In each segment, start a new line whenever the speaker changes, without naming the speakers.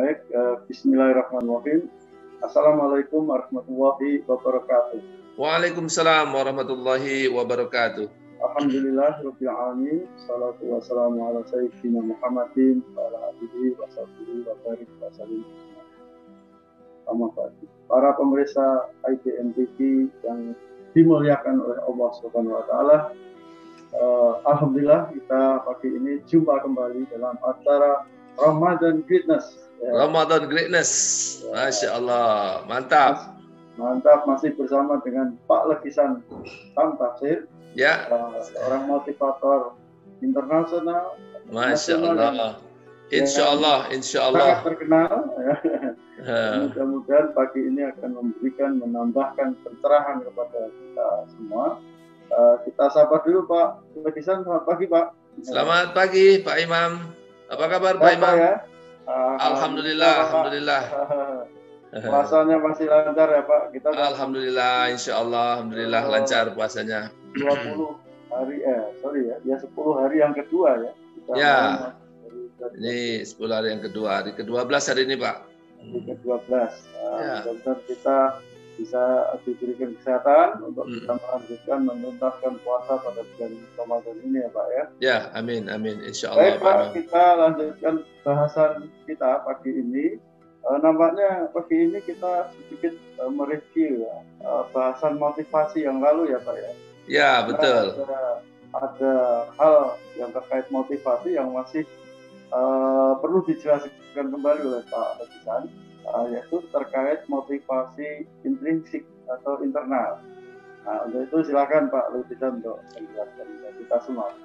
Baik, bismillahirrahmanirrahim. Assalamualaikum warahmatullahi wabarakatuh.
Waalaikumsalam warahmatullahi wabarakatuh.
Alhamdulillah rabbil alamin. Shalatu wassalamu ala sayyidina Muhammadin wa ala alihi wa sahbihi wa barik wa sallim. Para pemirsa IBN TV yang dimuliakan oleh Allah Subhanahu wa taala. Alhamdulillah kita pagi ini jumpa kembali dalam acara Ramadan Greatness.
Ramadan Greatness, Masya Allah, mantap.
Mantap, masih bersama dengan Pak Legisan Tam Tafsir,
ya,
seorang motivator internasional.
Masya Allah. Insya Allah, insya Allah.
Sangat terkenal. Mudah-mudahan pagi ini akan menambahkan pencerahan kepada kita semua. Kita sapa dulu Pak Legisan. Selamat pagi Pak.
Selamat pagi Pak Imam. Apa kabar Pak Imam?
Ya?
Alhamdulillah, alhamdulillah.
Puasanya masih lancar ya Pak? Kita
alhamdulillah, insya Allah, alhamdulillah lancar puasanya.
20 hari, 10 hari yang kedua ya.
Ya, ini 10 hari yang kedua, hari ke-12 hari ini Pak.
Hari ke-12. Dan kita bisa diberikan kesehatan untuk kita melanjutkan menuntaskan puasa pada bulan Ramadan ini ya Pak ya.
Ya, amin, amin, insya Allah.
Baik Pak, kita lanjutkan bahasan kita pagi ini. Nampaknya pagi ini kita sedikit mereview ya, bahasan motivasi yang lalu ya Pak ya.
Ya, betul.
Ada hal yang terkait motivasi yang masih perlu dijelaskan kembali oleh Pak Legisan. Yaitu terkait motivasi intrinsik atau internal. Nah, untuk itu silakan Pak Legisan untuk menjelaskan kita semua.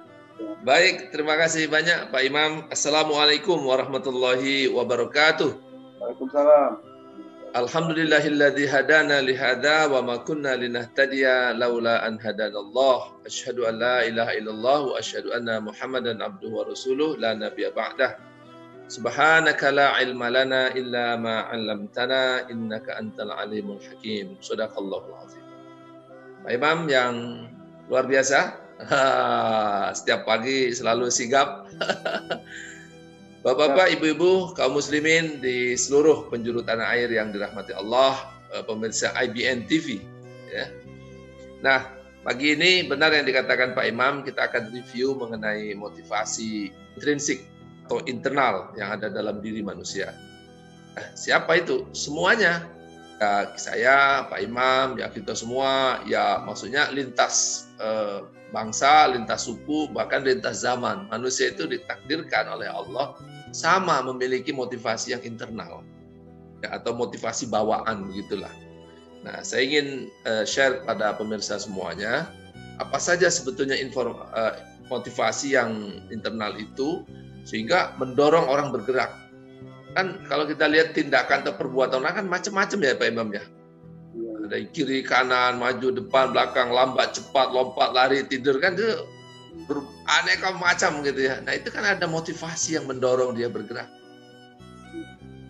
Baik, terima kasih banyak Pak Imam. Assalamualaikum warahmatullahi wabarakatuh.
Waalaikumsalam.
Alhamdulillahilladzi hadana lihada wa ma kunna linahtadiya laula an hadanallah. Asyhadu an la ilaha illallah wa asyhadu anna Muhammadan abduhu wa rasuluh la nabiyya ba'dah. Subhanaka la ilma lana illa ma 'allamtana innaka antal alimul hakim. Shadaqallahul azim. Pak Imam yang luar biasa. Setiap pagi selalu sigap. Bapak-bapak, ibu-ibu, kaum muslimin di seluruh penjuru tanah air yang dirahmati Allah, pemirsa IBN TV ya. Nah, pagi ini benar yang dikatakan Pak Imam, kita akan review mengenai motivasi intrinsik atau internal yang ada dalam diri manusia. Siapa itu? Semuanya. Ya, saya, Pak Imam, ya kita semua, ya maksudnya lintas bangsa, lintas suku, bahkan lintas zaman. Manusia itu ditakdirkan oleh Allah sama memiliki motivasi yang internal, ya, atau motivasi bawaan begitulah. Nah, saya ingin share pada pemirsa semuanya, apa saja sebetulnya motivasi yang internal itu, sehingga mendorong orang bergerak. Kan kalau kita lihat tindakan atau perbuatan orang kan macam-macam ya Pak Imam ya. Ada kiri, kanan, maju, depan, belakang, lambat, cepat, lompat, lari, tidur, kan itu beraneka macam gitu ya. Nah itu kan ada motivasi yang mendorong dia bergerak.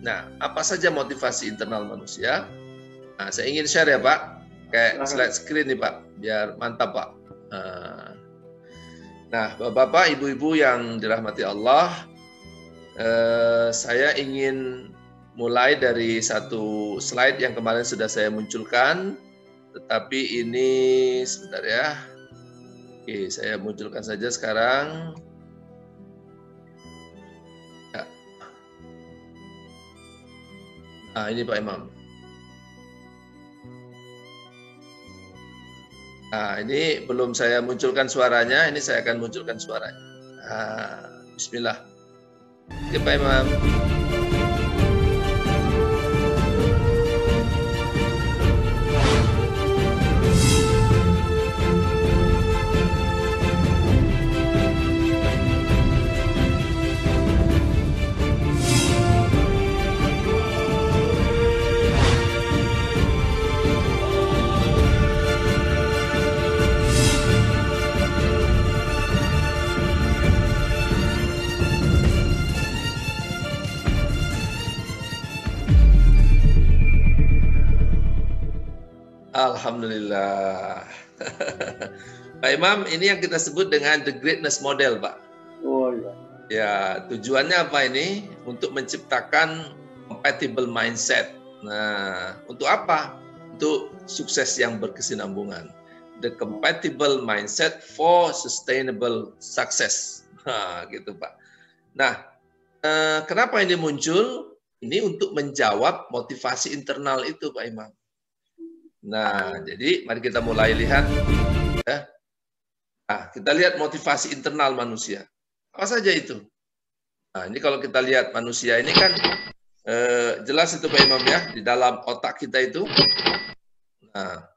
Nah apa saja motivasi internal manusia? Nah saya ingin share ya Pak. Kayak slide screen nih Pak, biar mantap Pak. Nah, bapak-bapak, ibu-ibu yang dirahmati Allah, saya ingin mulai dari satu slide yang kemarin sudah saya munculkan, tetapi ini sebentar ya. Oke, saya munculkan saja sekarang. Ya. Nah, ini Pak Imam. Nah, ini belum saya munculkan suaranya, ini saya akan munculkan suaranya. Nah, bismillah. Oke, Pak Imam. Alhamdulillah. Pak Imam, ini yang kita sebut dengan the greatness model, Pak.
Oh iya.
Ya, tujuannya apa ini? Untuk menciptakan compatible mindset. Nah, untuk apa? Untuk sukses yang berkesinambungan. The compatible mindset for sustainable success. Nah, gitu Pak. Nah, kenapa ini muncul? Ini untuk menjawab motivasi internal itu, Pak Imam. Nah, jadi mari kita mulai lihat. Ya. Nah, kita lihat motivasi internal manusia. Apa saja itu? Nah, ini kalau kita lihat manusia ini kan jelas itu Pak Imam ya, di dalam otak kita itu. Nah,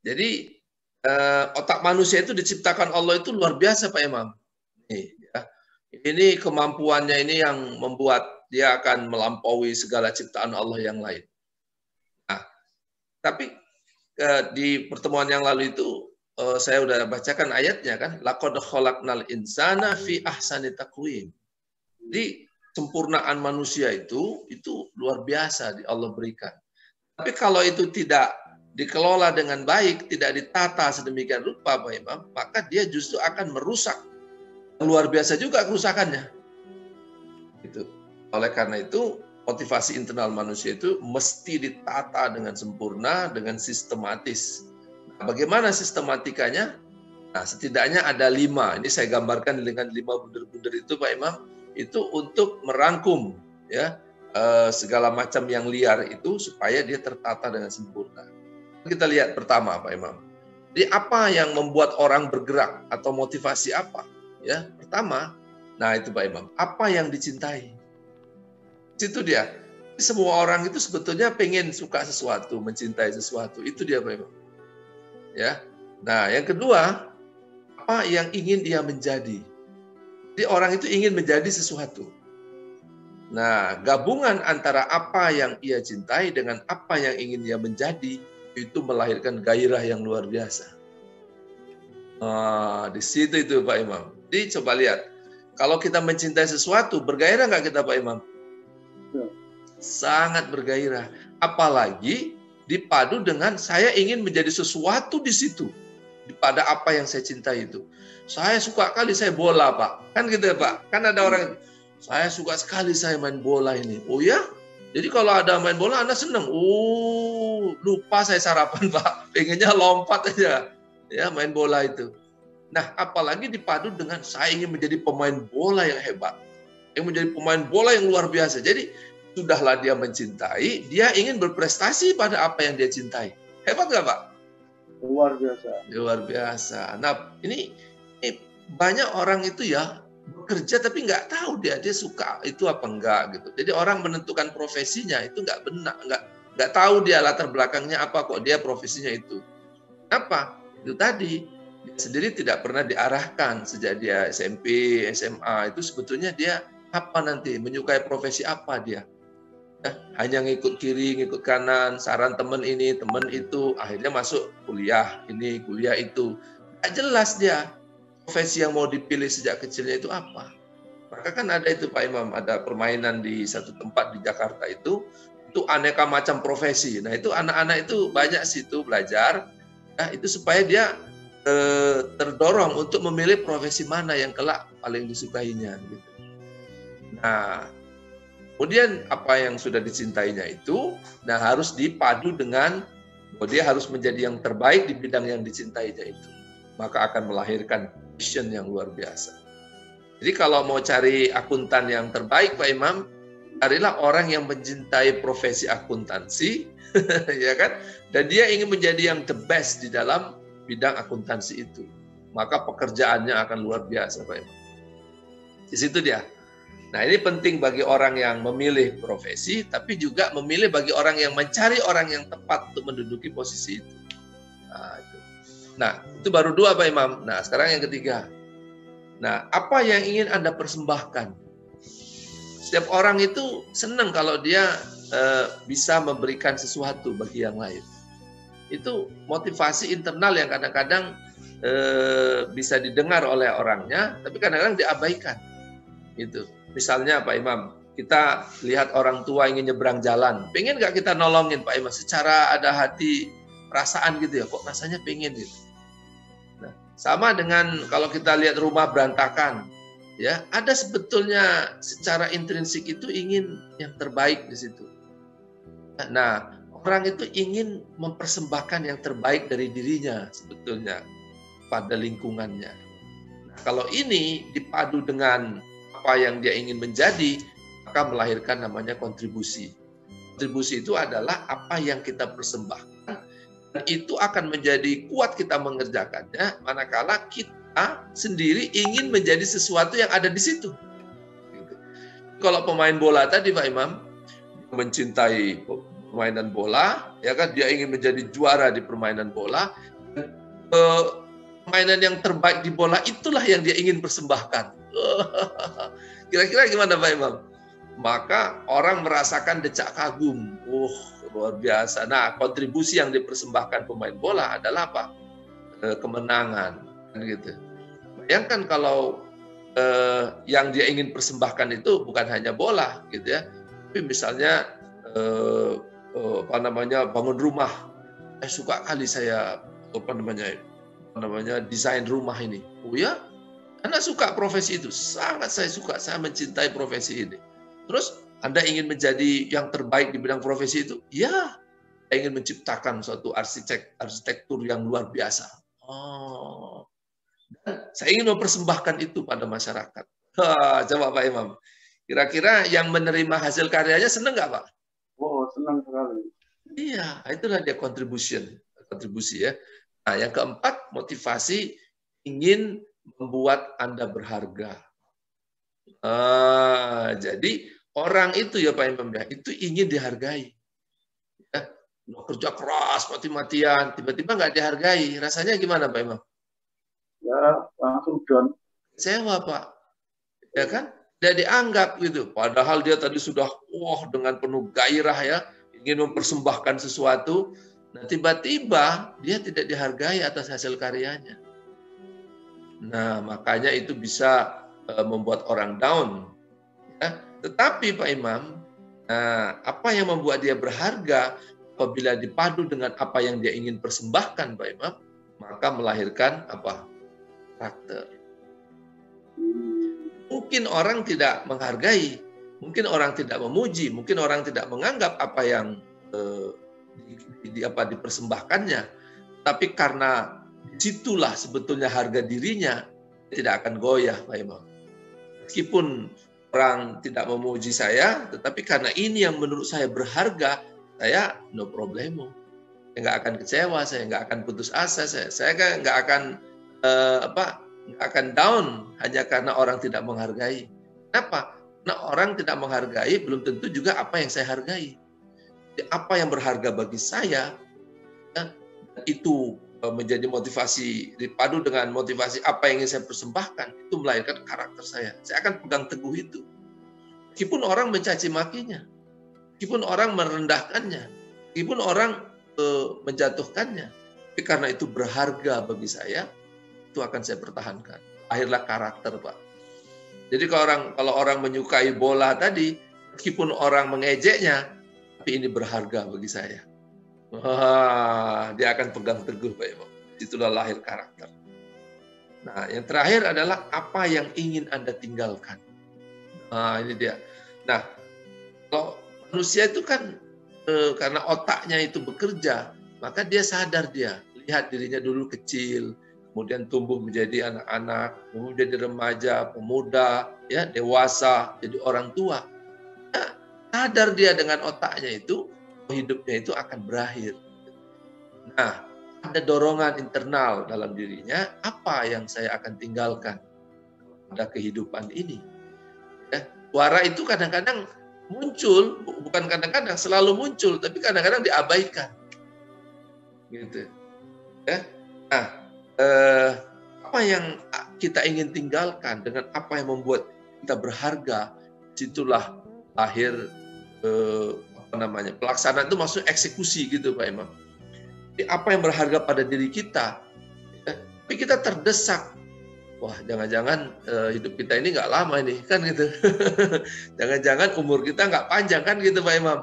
jadi otak manusia itu diciptakan Allah itu luar biasa Pak Imam. Ini kemampuannya ini yang membuat dia akan melampaui segala ciptaan Allah yang lain. Nah, tapi di pertemuan yang lalu itu saya udah bacakan ayatnya kan, laqad khalaqnal insana fi ahsani taqwim. Jadi sempurnaan manusia itu luar biasa di Allah berikan. Tapi kalau itu tidak dikelola dengan baik, tidak ditata sedemikian rupa Pak Imam, maka dia justru akan merusak. Luar biasa juga kerusakannya. Itu. Oleh karena itu, motivasi internal manusia itu mesti ditata dengan sempurna, dengan sistematis. Nah, bagaimana sistematikanya? Nah, setidaknya ada 5. Ini saya gambarkan dengan 5 bunder-bunder itu, Pak Imam. Itu untuk merangkum ya segala macam yang liar itu supaya dia tertata dengan sempurna. Kita lihat pertama, Pak Imam. Jadi apa yang membuat orang bergerak atau motivasi apa? Ya, pertama, nah itu Pak Imam, apa yang dicintai? Situ dia. Semua orang itu sebetulnya pengen suka sesuatu, mencintai sesuatu. Itu dia Pak Imam. Ya. Nah, yang kedua, apa yang ingin dia menjadi? Jadi orang itu ingin menjadi sesuatu. Nah, gabungan antara apa yang ia cintai dengan apa yang ingin dia menjadi, itu melahirkan gairah yang luar biasa. Di situ itu Pak Imam. Jadi coba lihat, kalau kita mencintai sesuatu, bergairah nggak kita Pak Imam? Sangat bergairah. Apalagi dipadu dengan saya ingin menjadi sesuatu di situ. Pada apa yang saya cintai itu. Saya suka kali saya bola Pak. Kan gitu ya Pak. Kan ada orang, saya suka sekali saya main bola ini. Oh ya? Jadi kalau ada main bola Anda senang. Oh, lupa saya sarapan Pak. Pengennya lompat aja. Ya main bola itu. Nah, apalagi dipadu dengan saya ingin menjadi pemain bola yang hebat. Yang menjadi pemain bola yang luar biasa. Jadi, sudahlah dia mencintai, dia ingin berprestasi pada apa yang dia cintai. Hebat nggak, Pak?
Luar biasa.
Luar biasa. Nah, ini banyak orang itu ya, bekerja tapi nggak tahu dia suka itu apa enggak gitu. Jadi orang menentukan profesinya itu nggak benar, nggak tahu dia latar belakangnya apa kok dia profesinya itu. Apa? Itu tadi. Dia sendiri tidak pernah diarahkan sejak dia SMP, SMA, itu sebetulnya dia apa nanti, menyukai profesi apa dia. Hanya ngikut kiri, ngikut kanan, saran teman ini, teman itu, akhirnya masuk kuliah ini, kuliah itu. Nggak jelas dia, profesi yang mau dipilih sejak kecilnya itu apa. Maka kan ada itu Pak Imam, ada permainan di satu tempat di Jakarta itu aneka macam profesi. Nah itu anak-anak itu banyak situ belajar, nah itu supaya dia terdorong untuk memilih profesi mana yang kelak paling disukainya gitu. Nah, kemudian apa yang sudah dicintainya itu nah harus dipadu dengan dia harus menjadi yang terbaik di bidang yang dicintainya itu. Maka akan melahirkan passion yang luar biasa. Jadi kalau mau cari akuntan yang terbaik Pak Imam, carilah orang yang mencintai profesi akuntansi ya kan? Dan dia ingin menjadi yang the best di dalam bidang akuntansi itu, maka pekerjaannya akan luar biasa Pak Imam. Di situ dia. Nah ini penting bagi orang yang memilih profesi, tapi juga memilih bagi orang yang mencari orang yang tepat untuk menduduki posisi itu. Nah itu baru 2 Pak Imam. Nah sekarang yang ketiga. Nah apa yang ingin Anda persembahkan? Setiap orang itu senang kalau dia bisa memberikan sesuatu bagi yang lain. Itu motivasi internal yang kadang-kadang bisa didengar oleh orangnya, tapi kadang-kadang diabaikan. Itu. Misalnya Pak Imam, kita lihat orang tua ingin nyebrang jalan, pengen nggak kita nolongin Pak Imam? Secara ada hati perasaan gitu ya, kok rasanya pengen gitu. Nah, sama dengan kalau kita lihat rumah berantakan, ya ada sebetulnya secara intrinsik itu ingin yang terbaik di situ. Nah, orang itu ingin mempersembahkan yang terbaik dari dirinya sebetulnya pada lingkungannya. Nah, kalau ini dipadu dengan apa yang dia ingin menjadi, maka melahirkan namanya kontribusi. Kontribusi itu adalah apa yang kita persembahkan, dan itu akan menjadi kuat kita mengerjakannya manakala kita sendiri ingin menjadi sesuatu yang ada di situ. Kalau pemain bola tadi Pak Imam mencintai permainan bola, ya kan, dia ingin menjadi juara di permainan bola. Permainan yang terbaik di bola itulah yang dia ingin persembahkan. Kira-kira gimana Pak Imam? Maka orang merasakan decak kagum. Luar biasa. Nah, kontribusi yang dipersembahkan pemain bola adalah apa? Kemenangan, kan gitu. Bayangkan kalau yang dia ingin persembahkan itu bukan hanya bola, gitu ya. Tapi misalnya bangun rumah. Suka kali saya desain rumah ini. Oh ya, Anda suka profesi itu? Sangat saya suka, saya mencintai profesi ini. Terus Anda ingin menjadi yang terbaik di bidang profesi itu? Ya, saya ingin menciptakan suatu arsitektur yang luar biasa. Dan saya ingin mempersembahkan itu pada masyarakat. Coba Pak Imam, kira-kira yang menerima hasil karyanya senang nggak Pak?
Senang sekali.
Iya, itulah dia kontribusi ya. Nah, yang keempat, motivasi ingin membuat Anda berharga. Jadi orang itu ya Pak Imam, itu ingin dihargai. Ya, kerja keras, mati-matian, tiba-tiba nggak dihargai. Rasanya gimana Pak Imam?
Ya, langsung down.
Kecewa Pak. Ya kan? Tidak dianggap gitu. Padahal dia tadi sudah dengan penuh gairah ya, ingin mempersembahkan sesuatu. Nah, tiba-tiba dia tidak dihargai atas hasil karyanya. Nah, makanya itu bisa membuat orang down. Ya. Tetapi Pak Imam, apa yang membuat dia berharga apabila dipadu dengan apa yang dia ingin persembahkan Pak Imam, maka melahirkan apa? Karakter. Mungkin orang tidak menghargai, mungkin orang tidak memuji, mungkin orang tidak menganggap apa yang dipersembahkannya, tapi karena disitulah sebetulnya harga dirinya, tidak akan goyah Pak Imam. Meskipun orang tidak memuji saya, tetapi karena ini yang menurut saya berharga, saya no problemo. Saya nggak akan kecewa, saya nggak akan putus asa, saya nggak akan down hanya karena orang tidak menghargai. Kenapa? Karena orang tidak menghargai belum tentu juga apa yang saya hargai. Jadi, apa yang berharga bagi saya, ya, itu menjadi motivasi, dipadu dengan motivasi apa yang ingin saya persembahkan, itu melahirkan karakter saya. Saya akan pegang teguh itu. Meskipun orang mencaci makinya, meskipun orang merendahkannya, meskipun orang menjatuhkannya, tapi karena itu berharga bagi saya, itu akan saya pertahankan. Akhirlah karakter Pak. Jadi kalau orang menyukai bola tadi, meskipun orang mengejeknya, tapi ini berharga bagi saya. Dia akan pegang teguh Pak Imam. Itulah lahir karakter. Nah, yang terakhir adalah apa yang ingin Anda tinggalkan. Ini dia. Nah, kalau manusia itu kan karena otaknya itu bekerja, maka dia sadar dia. Lihat dirinya dulu kecil, kemudian tumbuh menjadi anak-anak, kemudian menjadi remaja, pemuda, ya dewasa, jadi orang tua. Nah, sadar dia dengan otaknya itu, hidupnya itu akan berakhir. Nah, ada dorongan internal dalam dirinya, apa yang saya akan tinggalkan pada kehidupan ini. Ya, suara itu kadang-kadang muncul, bukan kadang-kadang, selalu muncul, tapi kadang-kadang diabaikan. Gitu. Ya. Nah, apa yang kita ingin tinggalkan dengan apa yang membuat kita berharga, situlah lahir pelaksanaan itu maksudnya eksekusi gitu Pak Imam. Jadi apa yang berharga pada diri kita, tapi kita terdesak. Wah, jangan-jangan hidup kita ini nggak lama ini, kan gitu. Jangan-jangan umur kita nggak panjang, kan gitu Pak Imam.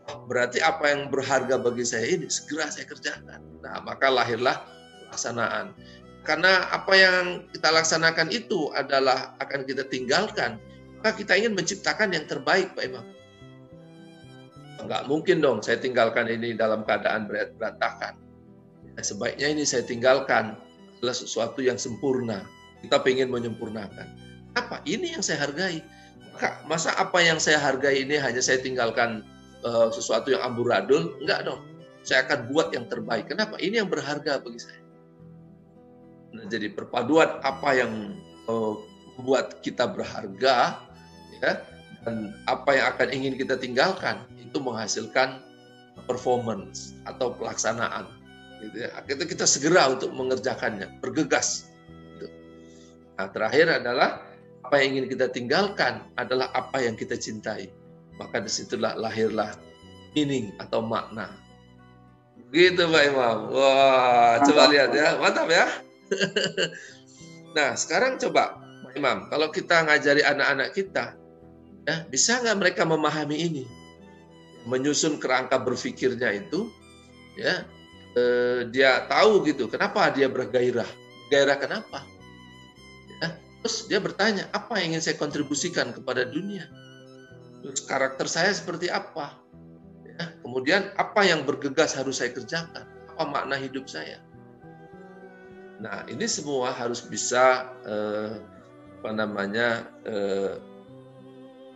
Wah, berarti apa yang berharga bagi saya ini segera saya kerjakan. Nah, maka lahirlah pelaksanaan. karena apa yang kita laksanakan itu adalah akan kita tinggalkan, maka kita ingin menciptakan yang terbaik, Pak Imam. Enggak mungkin dong saya tinggalkan ini dalam keadaan berantakan. Sebaiknya ini saya tinggalkan adalah sesuatu yang sempurna. Kita ingin menyempurnakan. Apa? Ini yang saya hargai. Masa apa yang saya hargai ini hanya saya tinggalkan sesuatu yang amburadul? Enggak dong. Saya akan buat yang terbaik. Kenapa? Ini yang berharga bagi saya. Nah, jadi perpaduan apa yang membuat kita berharga, ya, dan apa yang akan ingin kita tinggalkan, itu menghasilkan performance atau pelaksanaan. Gitu ya. Akhirnya kita segera untuk mengerjakannya, bergegas. Gitu. Nah, terakhir adalah apa yang ingin kita tinggalkan adalah apa yang kita cintai. Maka disitulah lahirlah meaning atau makna. Gitu Pak Imam. Wah, coba lihat ya, mantap ya. Nah, sekarang coba Pak Imam, kalau kita ngajari anak-anak kita, ya, bisa nggak mereka memahami ini? Menyusun kerangka berpikirnya itu, ya, dia tahu gitu, kenapa dia bergairah? Gairah kenapa? Ya, terus dia bertanya, apa yang ingin saya kontribusikan kepada dunia? Terus karakter saya seperti apa? Ya, kemudian apa yang bergegas harus saya kerjakan? Apa makna hidup saya? Nah, ini semua harus bisa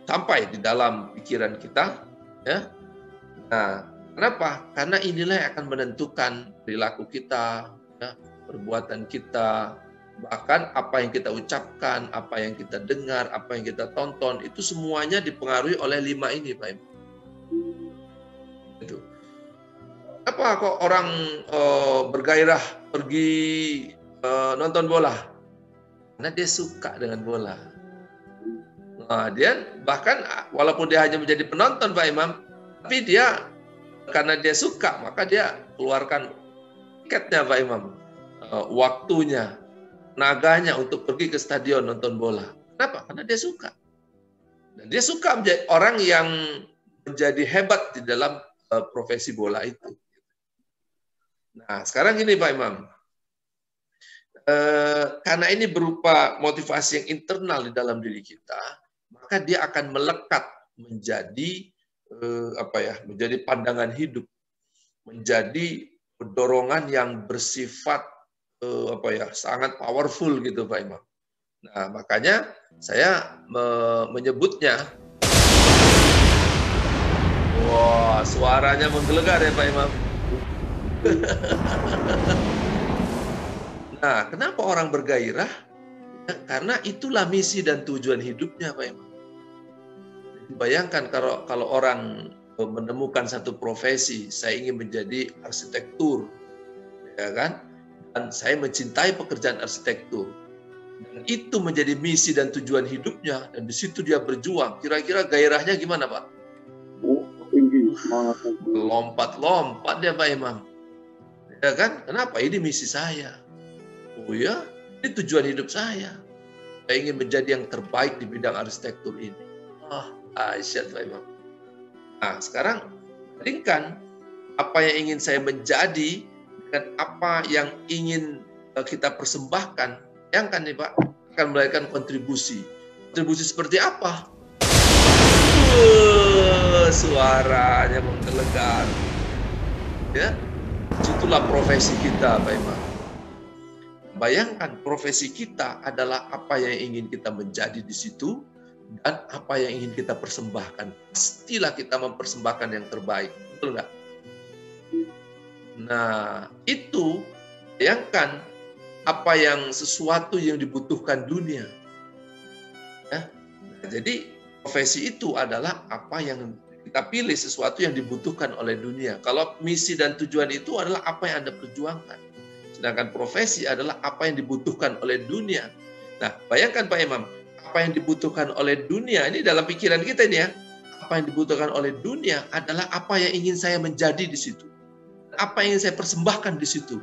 sampai di dalam pikiran kita, ya. Nah, kenapa? Karena inilah yang akan menentukan perilaku kita, ya, perbuatan kita, bahkan apa yang kita ucapkan, apa yang kita dengar, apa yang kita tonton, itu semuanya dipengaruhi oleh 5 ini, Pak Ibu. Itu. Apa kok orang bergairah pergi nonton bola? Karena dia suka dengan bola. Nah, dia bahkan walaupun dia hanya menjadi penonton, Pak Imam, tapi dia karena dia suka, maka dia keluarkan tiketnya, Pak Imam, waktunya, naganya untuk pergi ke stadion nonton bola. Kenapa? Karena dia suka. Dan dia suka menjadi orang yang menjadi hebat di dalam profesi bola itu. Nah, sekarang gini Pak Imam, karena ini berupa motivasi yang internal di dalam diri kita, maka dia akan melekat menjadi menjadi pandangan hidup, menjadi dorongan yang bersifat sangat powerful gitu Pak Imam. Nah, makanya saya menyebutnya, wah, suaranya menggelegar ya Pak Imam. Nah, kenapa orang bergairah? Karena itulah misi dan tujuan hidupnya, Pak Imam. Bayangkan kalau orang menemukan satu profesi, saya ingin menjadi arsitektur, ya kan? Dan saya mencintai pekerjaan arsitektur. Dan itu menjadi misi dan tujuan hidupnya, dan di situ dia berjuang. Kira-kira gairahnya gimana, Pak?
Tinggi,
lompat-lompat dia, Pak Imam. Ya kan? Kenapa? Ini misi saya. Oh ya, ini tujuan hidup saya. Saya ingin menjadi yang terbaik di bidang arsitektur ini. Asyad, Pak Imam. Nah, sekarang bandingkan apa yang ingin saya menjadi dengan apa yang ingin kita persembahkan. Bayangkan nih Pak, akan melahirkan kontribusi. Kontribusi seperti apa? Suaranya menggelegar. Ya, itulah profesi kita, Pak Imam. Bayangkan profesi kita adalah apa yang ingin kita menjadi di situ dan apa yang ingin kita persembahkan. Pastilah kita mempersembahkan yang terbaik, betul nggak? Nah, itu bayangkan apa yang sesuatu yang dibutuhkan dunia. Ya. Nah, jadi profesi itu adalah apa yang kita pilih, sesuatu yang dibutuhkan oleh dunia. Kalau misi dan tujuan itu adalah apa yang Anda perjuangkan. Sedangkan profesi adalah apa yang dibutuhkan oleh dunia. Nah, bayangkan Pak Imam, apa yang dibutuhkan oleh dunia, ini dalam pikiran kita ini ya, apa yang dibutuhkan oleh dunia adalah apa yang ingin saya menjadi di situ. Apa yang ingin saya persembahkan di situ.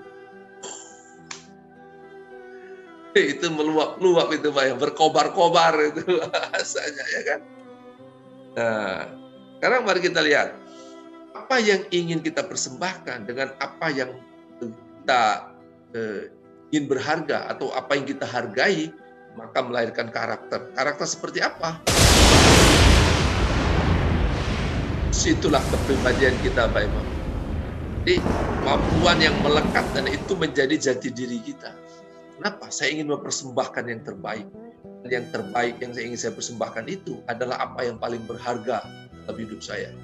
Itu meluap-luap itu Pak, yang berkobar-kobar itu rasanya ya kan. Nah, sekarang mari kita lihat apa yang ingin kita persembahkan dengan apa yang kita ingin berharga atau apa yang kita hargai, maka melahirkan karakter. Karakter seperti apa? Itulah kepribadian kita, Pak Imam. Jadi kemampuan yang melekat dan itu menjadi jati diri kita. Kenapa? Saya ingin mempersembahkan yang terbaik. Dan yang terbaik yang ingin saya persembahkan itu adalah apa yang paling berharga dalam hidup saya.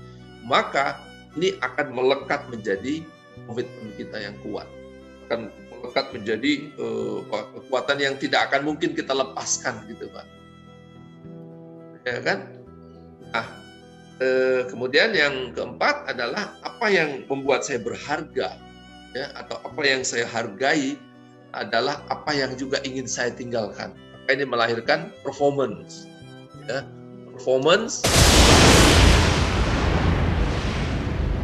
Maka ini akan melekat menjadi komitmen kita yang kuat. Akan melekat menjadi kekuatan yang tidak akan mungkin kita lepaskan gitu, Pak. Ya kan? Nah, kemudian yang keempat adalah apa yang membuat saya berharga, ya, atau apa yang saya hargai adalah apa yang juga ingin saya tinggalkan. Maka ini melahirkan performance, ya. Performance.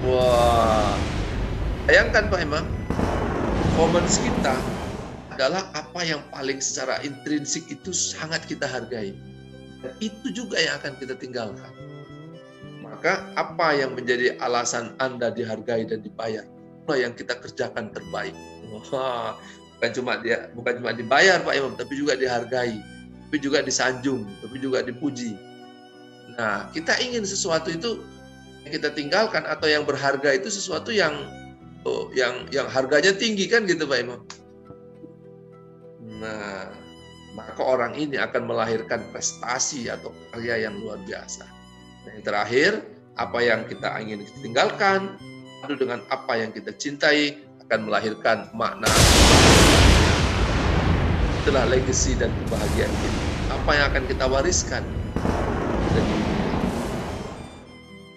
Wah, bayangkan Pak Imam, performance kita adalah apa yang paling secara intrinsik itu sangat kita hargai. Dan itu juga yang akan kita tinggalkan. Maka apa yang menjadi alasan Anda dihargai dan dibayar? Itulah yang kita kerjakan terbaik. Wah, bukan cuma dibayar Pak Imam, tapi juga dihargai, tapi juga disanjung, tapi juga dipuji. Nah, kita ingin sesuatu itu yang kita tinggalkan atau yang berharga itu sesuatu yang harganya tinggi kan gitu Pak Imam. Nah, maka orang ini akan melahirkan prestasi atau karya yang luar biasa. Yang terakhir, apa yang kita ingin tinggalkan, padu dengan apa yang kita cintai, akan melahirkan makna. Itulah legacy dan kebahagiaan kita. Apa yang akan kita wariskan?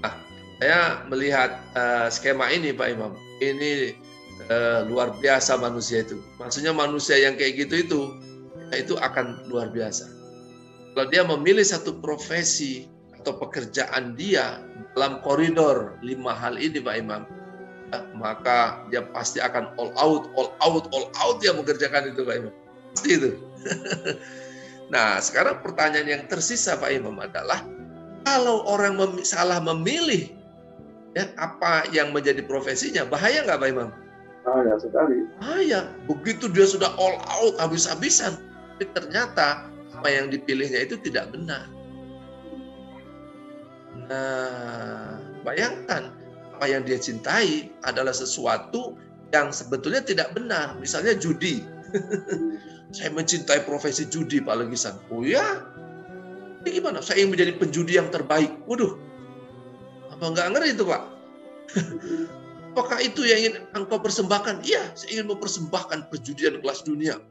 Nah, saya melihat skema ini Pak Imam. Ini luar biasa manusia itu. Maksudnya manusia yang kayak gitu itu akan luar biasa. Kalau dia memilih satu profesi atau pekerjaan dia dalam koridor 5 hal ini Pak Imam, maka dia pasti akan all out dia mengerjakan itu Pak Imam. Pasti itu. Nah, sekarang pertanyaan yang tersisa Pak Imam adalah, kalau orang salah memilih ya, apa yang menjadi profesinya, bahaya nggak Pak Imam?
Bahaya sekali.
Bahaya. Begitu dia sudah all out habis-habisan, tapi ternyata apa yang dipilihnya itu tidak benar. Nah, bayangkan apa yang dia cintai adalah sesuatu yang sebetulnya tidak benar. Misalnya judi. Saya mencintai profesi judi Pak Legisan. Oh ya? Ini gimana? Saya ingin menjadi penjudi yang terbaik. Waduh. Apa nggak ngeri itu Pak? Apakah itu yang ingin engkau persembahkan? Iya, saya ingin mempersembahkan perjudian kelas dunia.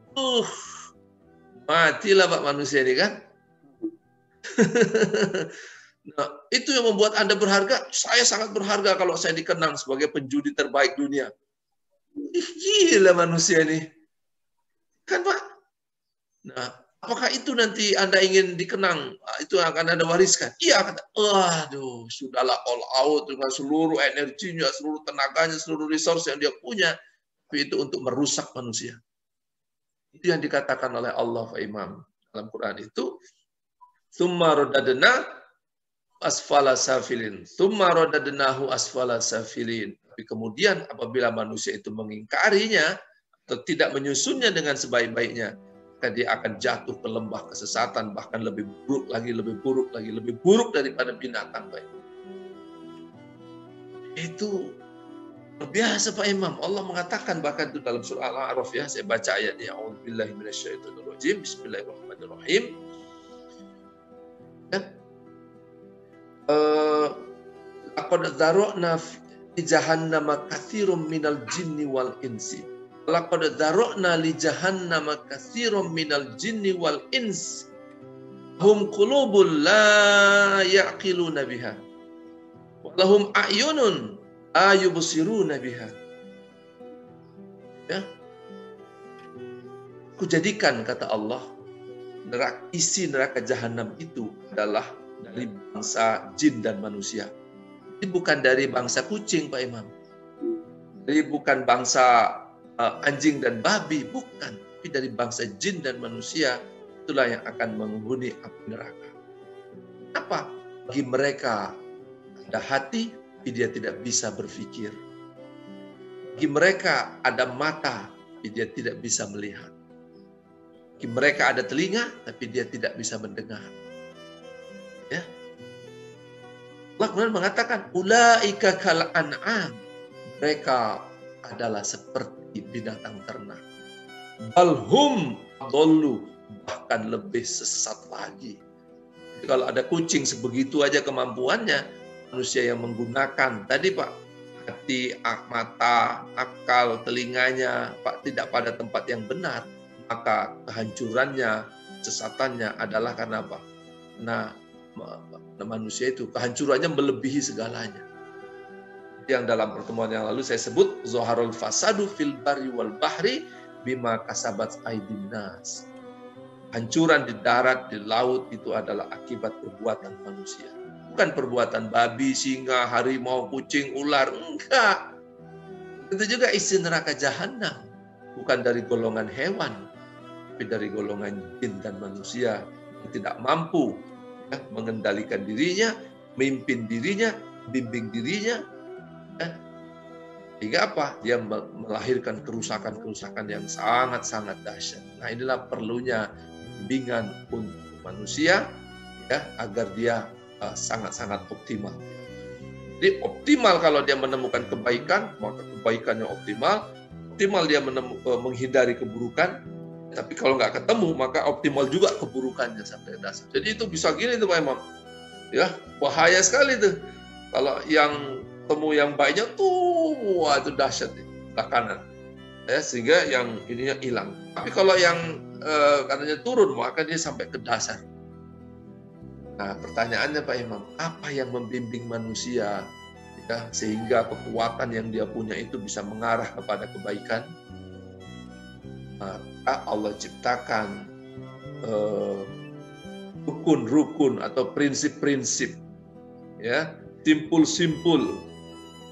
Matilah Pak manusia ini kan? Nah, itu yang membuat Anda berharga. Saya sangat berharga kalau saya dikenang sebagai penjudi terbaik dunia. Gila manusia ini. Kan Pak? Nah, apakah itu nanti Anda ingin dikenang? Itu akan Anda wariskan? Iya, kata. Waduh, sudahlah all out dengan seluruh energinya, seluruh tenaganya, seluruh resource yang dia punya. Tapi itu untuk merusak manusia. Itu yang dikatakan oleh Allah Pak Imam dalam Quran itu. Tsumma radadna asfala safilin. Tsumma radadnahu asfala safilin. Tapi kemudian apabila manusia itu mengingkarinya atau tidak menyusunnya dengan sebaik-baiknya, maka dia akan jatuh ke lembah kesesatan, bahkan lebih buruk lagi, lebih buruk daripada binatang. Baik. Itu biasa Pak Imam. Allah mengatakan bahkan itu dalam surah Al-A'raf ya. Saya baca ayatnya. A'udzubillahi minasyaitonirrajim. Bismillahirrahmanirrahim. Ya. Laqad dzara'na fi jahannama katsirum minal jinni wal insi. Laqad dzara'na li jahannama katsirum minal jinni wal ins. Hum qulubul la ya'qiluna biha. Wa lahum a'yunun la yubsiruna biha. Ya. Kujadikan kata Allah, isi neraka jahanam itu adalah dari bangsa jin dan manusia. Ini bukan dari bangsa kucing Pak Imam. Jadi bukan bangsa anjing dan babi, bukan. Tapi dari bangsa jin dan manusia, itulah yang akan menghuni api neraka. Apa? Bagi mereka ada hati, tapi dia tidak bisa berpikir. Bagi mereka ada mata, tapi dia tidak bisa melihat. Bagi mereka ada telinga, tapi dia tidak bisa mendengar. Ya. Allah kemudian mengatakan, ulaika kal an'am. Mereka adalah seperti binatang ternak. Balhum adollu, bahkan lebih sesat lagi. Jadi kalau ada kucing sebegitu aja kemampuannya, manusia yang menggunakan tadi Pak, hati, mata, akal, telinganya Pak tidak pada tempat yang benar, maka kehancurannya, kesesatannya adalah karena apa? Nah, manusia itu kehancurannya melebihi segalanya. Yang dalam pertemuan yang lalu saya sebut zaharul fasadu fil barri wal bahri bima kasabat aydin nas. Hancuran di darat, di laut itu adalah akibat perbuatan manusia. Bukan perbuatan babi, singa, harimau, kucing, ular. Enggak. Itu juga isi neraka jahanam. Bukan dari golongan hewan, tapi dari golongan jin dan manusia yang tidak mampu ya, mengendalikan dirinya, memimpin dirinya, bimbing dirinya. Ya. Hingga apa? Dia melahirkan kerusakan-kerusakan yang sangat-sangat dahsyat. Nah inilah perlunya bimbingan untuk manusia ya agar dia sangat-sangat optimal. Jadi optimal kalau dia menemukan kebaikan, maka kebaikannya optimal. Optimal dia menghindari keburukan. Tapi kalau nggak ketemu, maka optimal juga keburukannya sampai dasar. Jadi itu bisa gini tuh Pak Imam. Ya, bahaya sekali tuh. Kalau yang temu yang baiknya tuh, wah itu dahsyat nih, sebelah kanan. Ya, sehingga yang ininya hilang. Tapi kalau yang katanya turun, maka dia sampai ke dasar. Nah, pertanyaannya Pak Imam, apa yang membimbing manusia ya, sehingga kekuatan yang dia punya itu bisa mengarah kepada kebaikan? Maka Allah ciptakan rukun-rukun atau prinsip-prinsip, ya, simpul-simpul,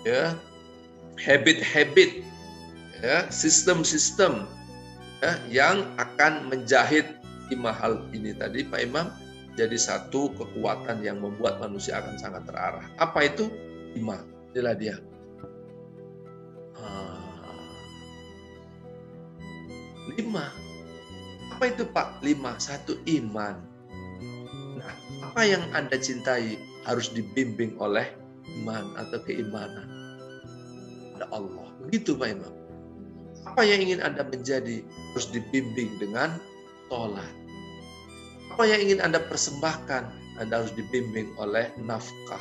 ya, habit-habit, ya, sistem-sistem ya, yang akan menjahit 5 hal ini tadi Pak Imam jadi satu kekuatan yang membuat manusia akan sangat terarah. Apa itu? 5. Inilah dia. 5. Apa itu Pak? 5. 1 iman. Nah, apa yang Anda cintai harus dibimbing oleh iman atau keimanan pada Allah. Begitu Pak Imam. Apa yang ingin Anda menjadi harus dibimbing dengan sholat. Apa yang ingin Anda persembahkan, Anda harus dibimbing oleh nafkah.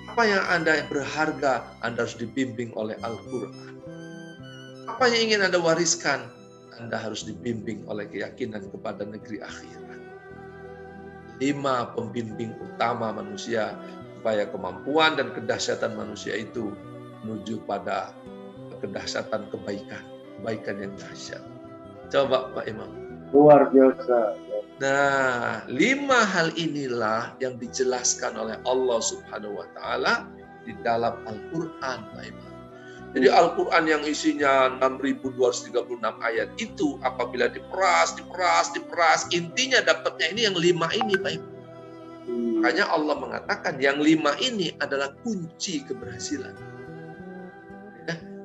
Apa yang Anda berharga, Anda harus dibimbing oleh Al-Quran. Apa yang ingin Anda wariskan, Anda harus dibimbing oleh keyakinan kepada negeri akhirat. 5 pembimbing utama manusia supaya kemampuan dan kedahsyatan manusia itu menuju pada kedahsyatan kebaikan yang dahsyat. Coba Pak Imam.
Luar biasa.
Nah, 5 hal inilah yang dijelaskan oleh Allah Subhanahu wa Ta'ala di dalam Al-Quran, Pak Imam. Jadi Al-Quran yang isinya 6.236 ayat itu apabila diperas, intinya dapatnya ini yang 5 ini, Pak Imam. Makanya Allah mengatakan yang 5 ini adalah kunci keberhasilan.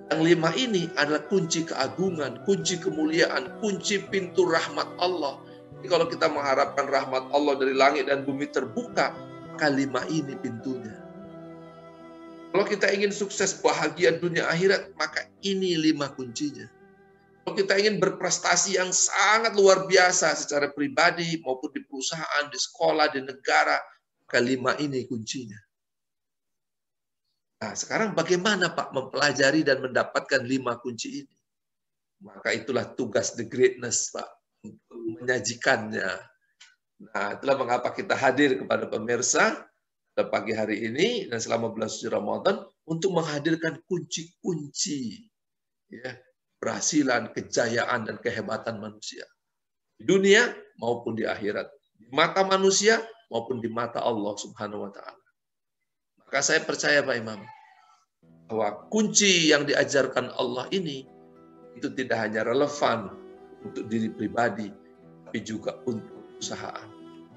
Yang 5 ini adalah kunci keagungan, kunci kemuliaan, kunci pintu rahmat Allah. Jadi kalau kita mengharapkan rahmat Allah dari langit dan bumi terbuka, maka 5 ini pintunya. Kalau kita ingin sukses bahagia dunia akhirat, maka ini 5 kuncinya. Kalau kita ingin berprestasi yang sangat luar biasa secara pribadi maupun di perusahaan, di sekolah, di negara, maka 5 ini kuncinya. Nah, sekarang bagaimana Pak mempelajari dan mendapatkan 5 kunci ini? Maka itulah tugas The Greatness Pak, untuk menyajikannya. Nah, itulah mengapa kita hadir kepada pemirsa pada pagi hari ini dan selama bulan suci Ramadan untuk menghadirkan kunci-kunci ya, keberhasilan, kejayaan, dan kehebatan manusia. Di dunia maupun di akhirat. Di mata manusia maupun di mata Allah Subhanahu wa Ta'ala. Maka saya percaya Pak Imam, bahwa kunci yang diajarkan Allah ini itu tidak hanya relevan untuk diri pribadi, tapi juga untuk perusahaan,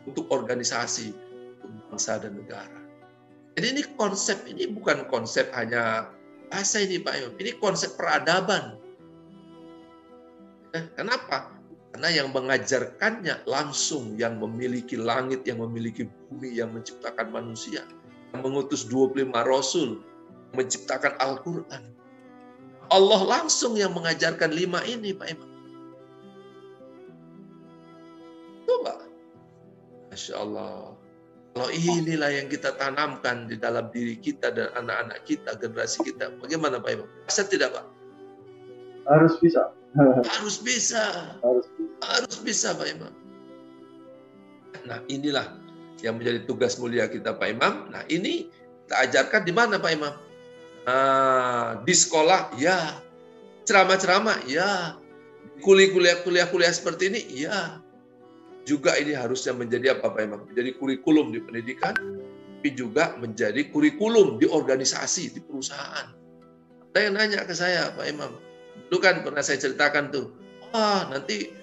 untuk organisasi, untuk bangsa dan negara. Jadi ini konsep ini bukan konsep hanya bahasa ini Pak Imam, ini konsep peradaban. Kenapa? Karena yang mengajarkannya langsung yang memiliki langit, yang memiliki bumi, yang menciptakan manusia, yang mengutus 25 rasul, menciptakan Al-Quran. Allah langsung yang mengajarkan 5 ini, Pak Imam. Coba. Masya Allah. Kalau inilah yang kita tanamkan di dalam diri kita dan anak-anak kita, generasi kita, bagaimana Pak Imam? Bisa tidak, Pak?
Harus bisa.
Harus bisa. Harus bisa, Pak Imam. Nah, inilah yang menjadi tugas mulia kita, Pak Imam. Nah, ini kita ajarkan di mana, Pak Imam? Di sekolah, ya. Ceramah-ceramah, ya. Kuliah-kuliah seperti ini, ya. Juga ini harusnya menjadi apa, Pak Imam? Menjadi kurikulum di pendidikan, tapi juga menjadi kurikulum di organisasi, di perusahaan. Ada yang nanya ke saya, Pak Imam. Dulu kan pernah saya ceritakan tuh, nanti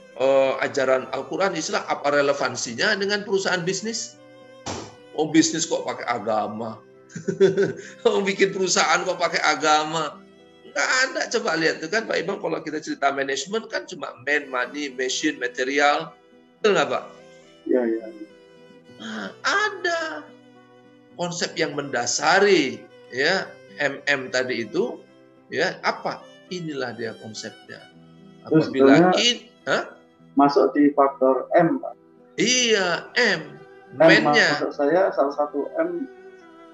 ajaran Al-Quran Islam apa relevansinya dengan perusahaan bisnis? Oh, bisnis kok pakai agama? Oh, bikin perusahaan kok pakai agama? Nggak ada. Coba lihat tuh kan Pak Imam, kalau kita cerita manajemen kan cuma man, money, machine, material. Betul nggak, Pak?
Iya.
Nah, ada konsep yang mendasari, ya, MM tadi itu, ya, apa? Inilah dia konsepnya. Apabila
masuk di faktor M, Pak.
Iya, M.
Men-nya. Maksud saya salah satu M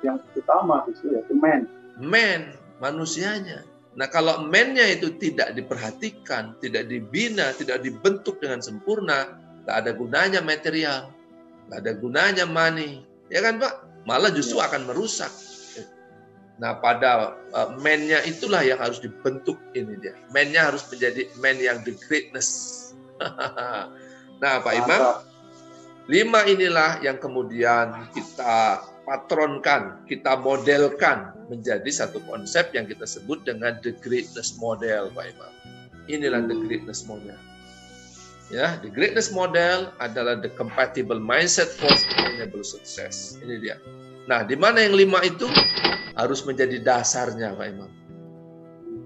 yang utama itu yaitu men.
Men, manusianya. Nah, kalau men-nya itu tidak diperhatikan, tidak dibina, tidak dibentuk dengan sempurna, nggak ada gunanya material, nggak ada gunanya money, ya kan Pak? Malah justru akan merusak. Nah, pada men-nya itulah yang harus dibentuk ini dia. Men-nya harus menjadi men yang the greatness. Nah, Pak Imam, 5 inilah yang kemudian kita patronkan, kita modelkan menjadi satu konsep yang kita sebut dengan the greatness model, Pak Imam. Inilah the greatness model. Ya, the greatness model adalah the compatible mindset for sustainable success. Ini dia. Nah, di mana yang 5 itu harus menjadi dasarnya, Pak Imam.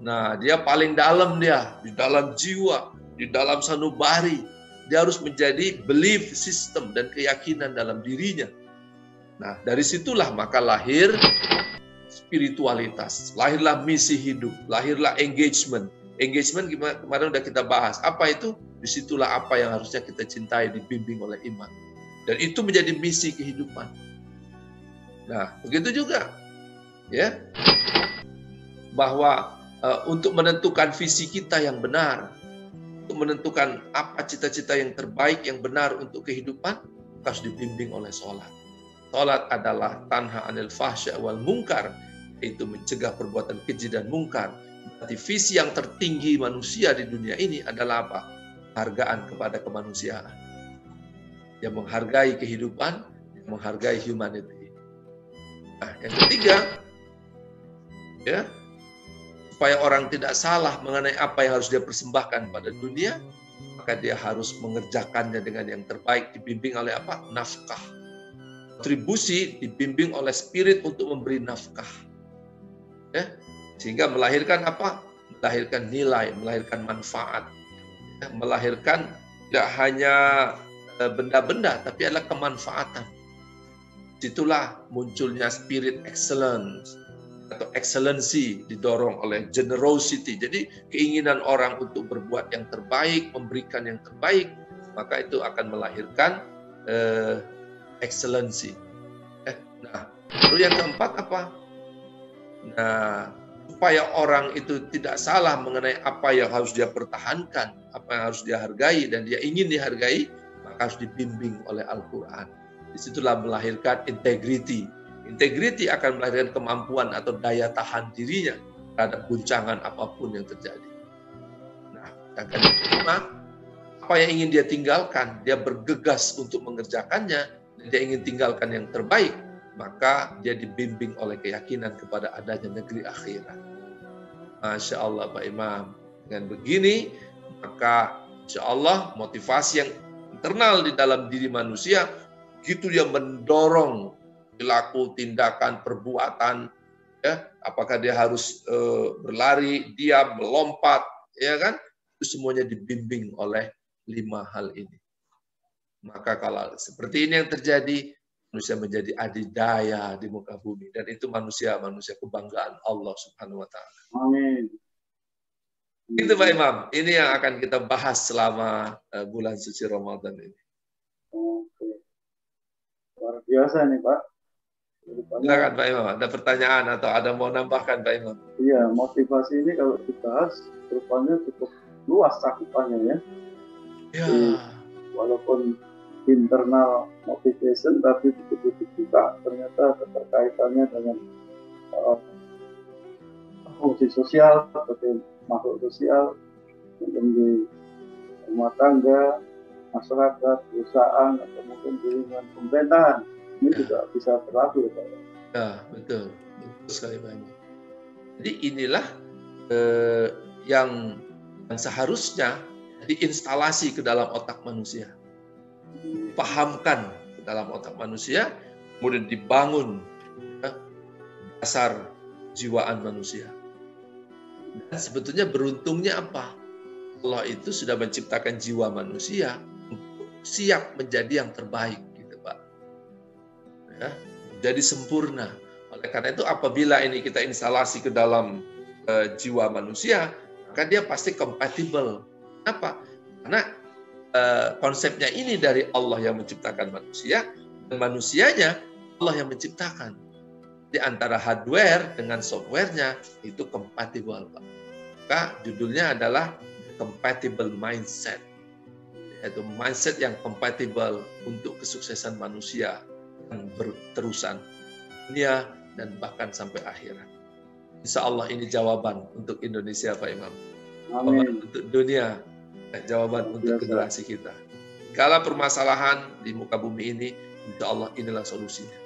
Nah, dia paling dalam dia, di dalam jiwa, di dalam sanubari. Dia harus menjadi belief system dan keyakinan dalam dirinya. Nah, dari situlah maka lahir spiritualitas, lahirlah misi hidup, lahirlah engagement. Engagement kemarin udah kita bahas. Apa itu? Disitulah apa yang harusnya kita cintai, dibimbing oleh iman. Dan itu menjadi misi kehidupan. Nah, begitu juga, ya, bahwa untuk menentukan visi kita yang benar, untuk menentukan apa cita-cita yang terbaik, yang benar untuk kehidupan, harus dibimbing oleh sholat. Sholat adalah tanha anil fahsya wal mungkar, yaitu mencegah perbuatan keji dan mungkar. Berarti visi yang tertinggi manusia di dunia ini adalah apa? Hargaan kepada kemanusiaan. Yang menghargai kehidupan, yang menghargai humanity. Nah, yang ketiga, ya, supaya orang tidak salah mengenai apa yang harus dia persembahkan pada dunia, maka dia harus mengerjakannya dengan yang terbaik, dibimbing oleh apa? Nafkah. Kontribusi dibimbing oleh spirit untuk memberi nafkah. Ya, sehingga melahirkan apa? Melahirkan nilai, melahirkan manfaat. Ya, melahirkan tidak hanya benda-benda, tapi adalah kemanfaatan. Situlah munculnya spirit excellence atau excellency, didorong oleh generosity. Jadi keinginan orang untuk berbuat yang terbaik, memberikan yang terbaik, maka itu akan melahirkan excellency. Nah, lalu yang keempat apa? Nah, supaya orang itu tidak salah mengenai apa yang harus dia pertahankan, apa yang harus dia hargai dan dia ingin dihargai, maka harus dibimbing oleh Al-Quran. Disitulah melahirkan integrity. Integrity akan melahirkan kemampuan atau daya tahan dirinya terhadap guncangan apapun yang terjadi. Nah, yang kelima, apa yang ingin dia tinggalkan, dia bergegas untuk mengerjakannya, dan dia ingin tinggalkan yang terbaik, maka dia dibimbing oleh keyakinan kepada adanya negeri akhirat. Masya Allah, Pak Imam. Dengan begini, maka insya Allah motivasi yang internal di dalam diri manusia, begitu dia mendorong perilaku, tindakan, perbuatan, ya, apakah dia harus berlari, diam, melompat, ya kan? itu semuanya dibimbing oleh 5 hal ini. Maka kalau seperti ini yang terjadi, manusia menjadi adidaya di muka bumi. Dan itu manusia kebanggaan Allah Subhanahu wa Ta'ala.
Amin.
Itu Pak Imam, ini yang akan kita bahas selama bulan suci Ramadan ini.
Oke. Luar biasa nih Pak.
Silakan Pak Imam, ada pertanyaan atau ada mau nambahkan Pak Imam?
Iya, motivasi ini kalau dibahas rupanya cukup luas cakupannya ya.
Ya.
Jadi, walaupun internal motivation, tapi begitu juga ternyata keterkaitannya dengan fungsi sosial sebagai makhluk sosial, mungkin di rumah tangga, masyarakat, perusahaan, atau mungkin di lingkungan pemerintahan. Ini juga bisa berlaku ya Pak.
Ya, betul. Betul sekali Pak Imam. Jadi inilah yang seharusnya diinstalasi ke dalam otak manusia. Dipahamkan ke dalam otak manusia, kemudian dibangun dasar jiwaan manusia. Dan sebetulnya beruntungnya apa? Allah itu sudah menciptakan jiwa manusia untuk siap menjadi yang terbaik, gitu Pak. Ya, jadi sempurna. Oleh karena itu apabila ini kita instalasi ke dalam jiwa manusia, maka dia pasti compatible. Kenapa? Karena konsepnya ini dari Allah yang menciptakan manusia, dan manusianya Allah yang menciptakan. Di antara hardware dengan softwarenya itu compatible, Pak. Maka judulnya adalah compatible mindset, yaitu mindset yang compatible untuk kesuksesan manusia yang berterusan dunia dan bahkan sampai akhirat. Insya Allah ini jawaban untuk Indonesia, Pak Imam. Jawaban untuk dunia, jawaban untuk generasi kita. Segala permasalahan di muka bumi ini, insya Allah inilah solusinya.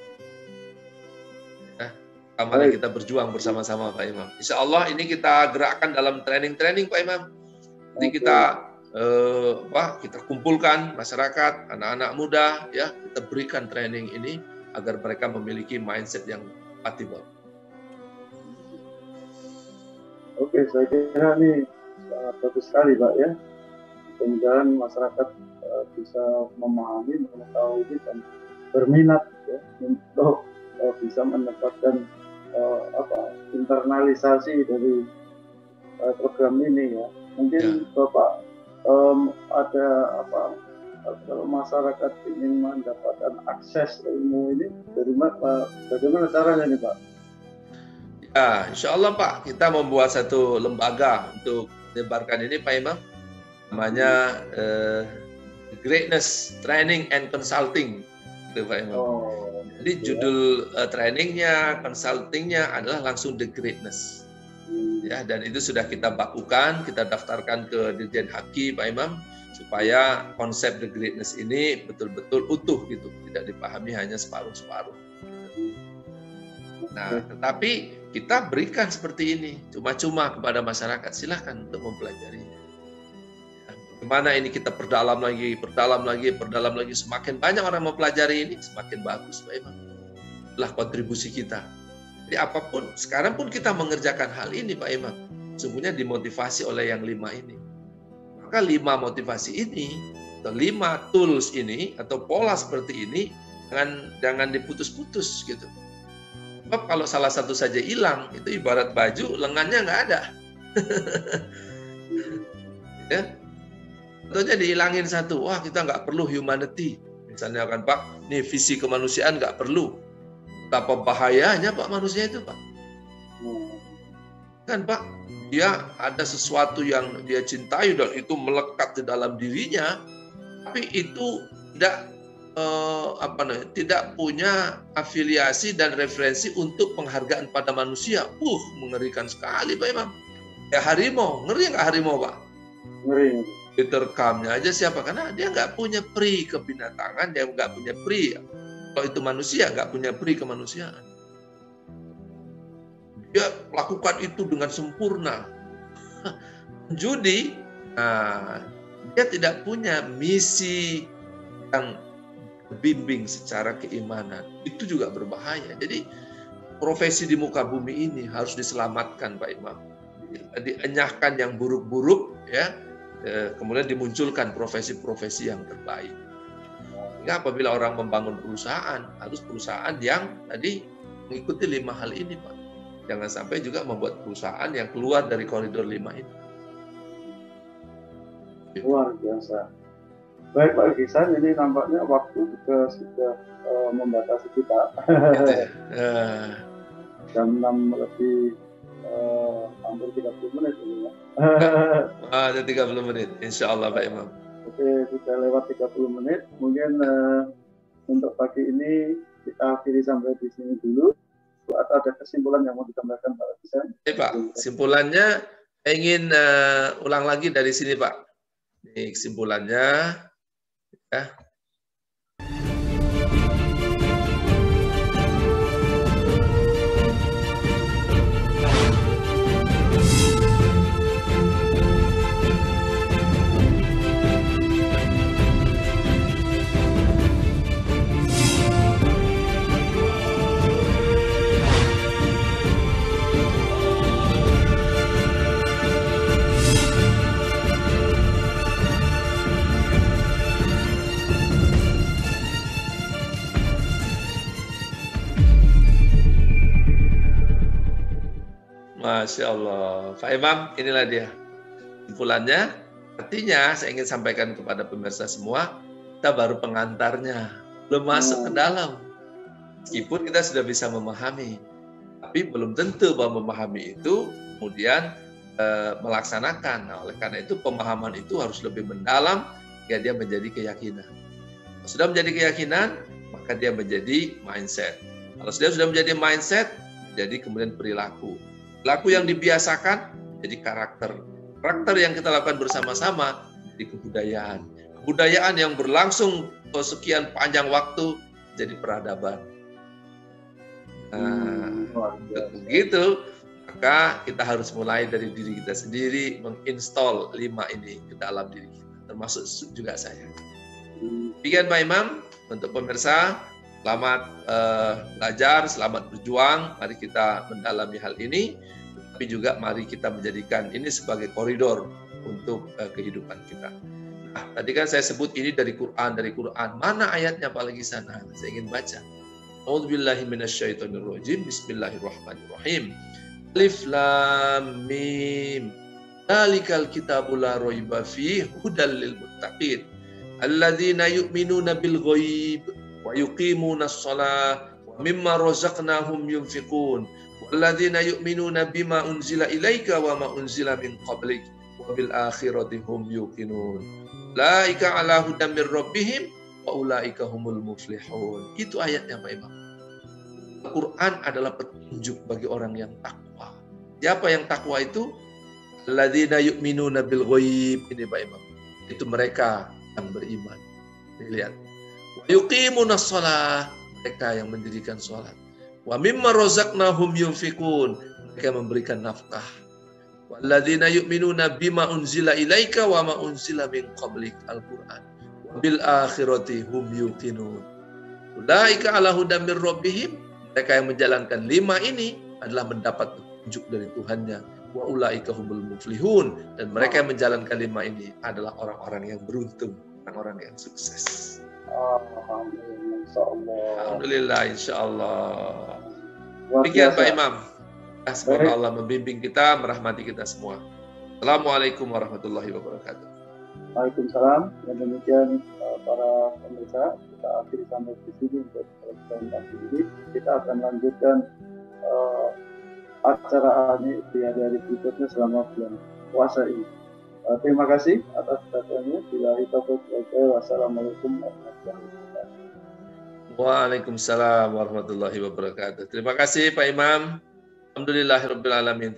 Mari kita berjuang bersama-sama Pak Imam. Insya Allah ini kita gerakkan dalam training-training Pak Imam. Nanti kita kita kumpulkan masyarakat, anak-anak muda, ya kita berikan training ini agar mereka memiliki mindset yang compatible.
Oke, saya kira ini sangat bagus sekali Pak ya. Mudah-mudahan masyarakat bisa memahami, mengetahui dan berminat ya, untuk bisa mendapatkan internalisasi dari program ini ya. Mungkin Bapak ada kalau masyarakat ingin mendapatkan akses ilmu ini dari mana, bagaimana caranya nih Pak?
Ya, insya Allah Pak, kita membuat satu lembaga untuk menyebarkan ini Pak Imam. Namanya Greatness Training and Consulting, gitu Pak Imam. Jadi judul trainingnya, consultingnya adalah langsung The Greatness. Ya, dan itu sudah kita bakukan, kita daftarkan ke Dirjen Haki Pak Imam, supaya konsep The Greatness ini betul-betul utuh gitu, tidak dipahami hanya separuh-separuh. Nah, tetapi kita berikan seperti ini, cuma-cuma kepada masyarakat, silahkan untuk mempelajarinya. Bagaimana ini kita perdalam lagi, semakin banyak orang mempelajari ini, semakin bagus Pak Imam. Itulah kontribusi kita. Jadi apapun, sekarang pun kita mengerjakan hal ini Pak Imam, semuanya dimotivasi oleh yang 5 ini. Maka 5 motivasi ini, atau 5 tools ini, atau pola seperti ini, jangan diputus-putus gitu. Sebab kalau salah satu saja hilang, itu ibarat baju, lengannya nggak ada. Ya. Contohnya dihilangin satu, wah kita nggak perlu humanity. Misalnya kan Pak, nih visi kemanusiaan nggak perlu. Betapa bahayanya Pak manusia itu Pak. Kan Pak, dia ada sesuatu yang dia cintai dan itu melekat di dalam dirinya, tapi itu tidak punya afiliasi dan referensi untuk penghargaan pada manusia. Mengerikan sekali Pak Imam. Ya harimau, ngeri nggak harimau Pak?
Ngeri.
Diterkamnya aja siapa? Karena dia nggak punya pri kebinatangan, dia nggak punya pri. Kalau itu manusia nggak punya pri kemanusiaan. Dia lakukan itu dengan sempurna. Judi, dia tidak punya misi yang bimbing secara keimanan. Itu juga berbahaya. Jadi profesi di muka bumi ini harus diselamatkan Pak Imam. Dienyahkan yang buruk-buruk ya. kemudian dimunculkan profesi-profesi yang terbaik. Sehingga apabila orang membangun perusahaan, harus perusahaan yang tadi mengikuti 5 hal ini, Pak. Jangan sampai juga membuat perusahaan yang keluar dari koridor 5 ini.
Luar biasa. Baik Pak Gisan, ini nampaknya waktu juga sudah membatasi kita. Jam 6 lebih hampir 30 menit ini ya.
Ada 30 menit, insya Allah Pak Imam.
Oke, sudah lewat 30 menit. Mungkin untuk pagi ini kita akhiri sampai di sini dulu. Atau ada kesimpulan yang mau disampaikan Pak Gisan?
Pak, kesimpulannya ingin ulang lagi dari sini Pak. Ini kesimpulannya. Ya. Masya Allah. Pak Imam, inilah dia kesimpulannya. Artinya, saya ingin sampaikan kepada pemirsa semua, kita baru pengantarnya, belum masuk ke dalam. Meskipun kita sudah bisa memahami, tapi belum tentu bahwa memahami itu kemudian melaksanakan. Nah, oleh karena itu, pemahaman itu harus lebih mendalam, hingga dia menjadi keyakinan. Kalau sudah menjadi keyakinan, maka dia menjadi mindset. Kalau sudah menjadi mindset, jadi kemudian perilaku. Perilaku yang dibiasakan jadi karakter. Karakter yang kita lakukan bersama-sama jadi kebudayaan. Kebudayaan yang berlangsung sekian panjang waktu jadi peradaban. Begitu, maka kita harus mulai dari diri kita sendiri menginstall 5 ini ke dalam diri kita, termasuk juga saya. Demikian Pak Imam, untuk pemirsa, selamat belajar, selamat berjuang. Mari kita mendalami hal ini. Tapi juga mari kita menjadikan ini sebagai koridor untuk kehidupan kita. Nah, tadi kan saya sebut ini dari Quran. Mana ayatnya apalagi sana? Saya ingin baca. A'udzubillahi minasyaitonirrajim. Bismillahirrahmanirrahim. Alif Lam Mim. Dzalikal kitabul la raiba fihi hudal lil muttaqin. Alladzina yu'minuna bil ghaib wa yuqimunas shalah wa mimma razaqnahum yunfiqun. Walladzina yu'minuna bima unzila ilaika wa ma unzila min qablik wa bil akhirati hum yuqinun. Ulaika ala hudam mir rabbihim wa ulaika humul muflihun. Itu ayatnya Pak Imam. Al-Quran adalah petunjuk bagi orang yang takwa. Siapa yang takwa itu? Alladzina yu'minuna bil ghaib. Ini Pak Imam. Itu mereka yang beriman. Lihat. Wa yuqimunas shalah. Mereka yang mendirikan salat. Wa mimma razaqnahum yunfiqun. Mereka memberikan nafkah. Walladzina yu'minuna bima unzila ilaika wa ma unzila min qablik. Al-Quran. Wa bil akhirati hum yuqinun. Ulaika ala hudam mir rabbihim. Mereka yang menjalankan 5 ini adalah mendapat petunjuk dari Tuhannya. Wa ulaika humul muflihun. Dan mereka yang menjalankan 5 ini adalah orang-orang yang beruntung, orang-orang yang sukses. Alhamdulillah, insya Allah. Demikian Pak Imam. Semoga Allah membimbing kita, merahmati kita semua. Assalamualaikum warahmatullahi wabarakatuh.
Waalaikumsalam. Dan demikian para pemirsa, kita akhiri sampai di sini untuk presentasi ini. Kita akan lanjutkan acara ini di hari-hari berikutnya selama bulan puasa ini. Terima kasih atas perhatiannya. Wassalamualaikum warahmatullahi wabarakatuh.
Waalaikumsalam warahmatullahi wabarakatuh. Terima kasih Pak Imam. Alhamdulillahirabbil alamin.